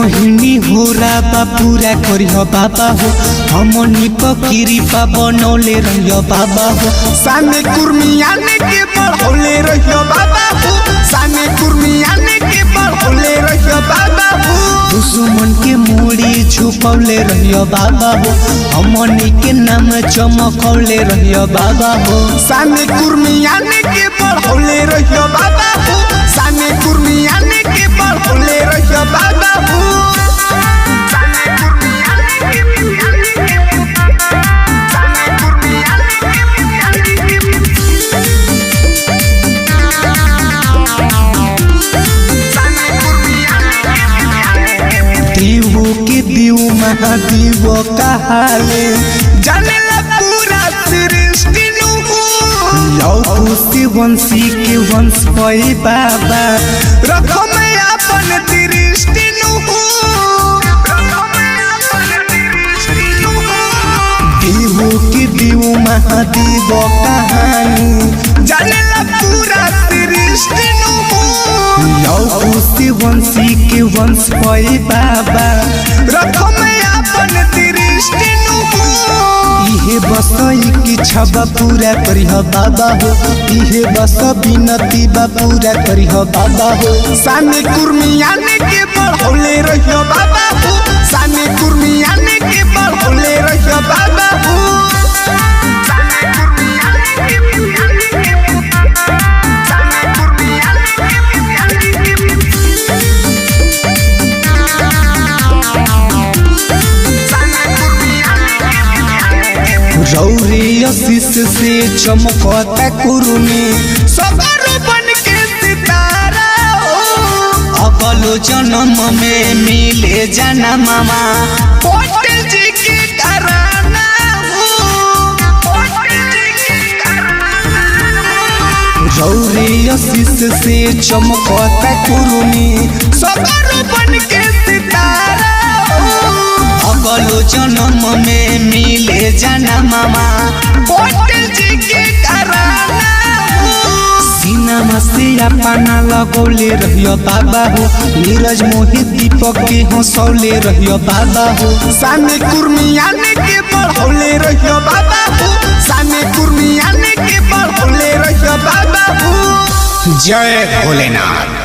कोहिनी हो राबा पूरा करियो बाबा हो हमनी पकीरी पा बनौले रहियो बाबा हो साने कुर्मियाने के बढ़ौले रहियो बाबा हो साने कुर्मियाने के बढ़ौले रहियो बाबा हो दुश्मन के मूड़ी छुपौले रहियो बाबा हो हमनी के नाम चमकौले रहियो बाबा हो साने कुर्मियाने के बढ़ौले रहियो बाबा हो साने कुर्मियाने के बढ़ौले रहियो बाबा हो देवो के देव महादेव कहाले जानेला पूरा सृष्टि लौकु से वंशी के वंश पै बाबा रखो मैं अपन दृष्टि देवो के देव महादेव कहानी जानेला पूरा सृष्टि लौकु से वंशी के वंश पै बाबा रखो मैं अपन दृष्टि इहे बस की छबा पूरा करिह बाबा हो इहे बस बिनती बा पूरा करिह बाबा हो साने कुर्मियाने के बढ़ौले रहियो बाबा हो साने कुर्मियाने के बढ़ौले रहियो बाबा हो रौरे आशीष से चमकता कुरुनी सबर बन के सितारा अगलो जन्म में मिले जाना मामा पटेल जी के घराना रौरे आशीष से चमकता कुरुनी सबर बन के सितारा अगलो जन्म में मिले जाना मामा पटेल जी के घराना सीनामा से अपना लगौले रहियो बाबा हो नीरज मोहित दीपक के हंसौले रहियो बाबा हो साने कुर्मियाने के बढ़ौले रहियो बाबा हो साने कुर्मियाने के बढ़ौले रहियो बाबा हो जय भोलेनाथ।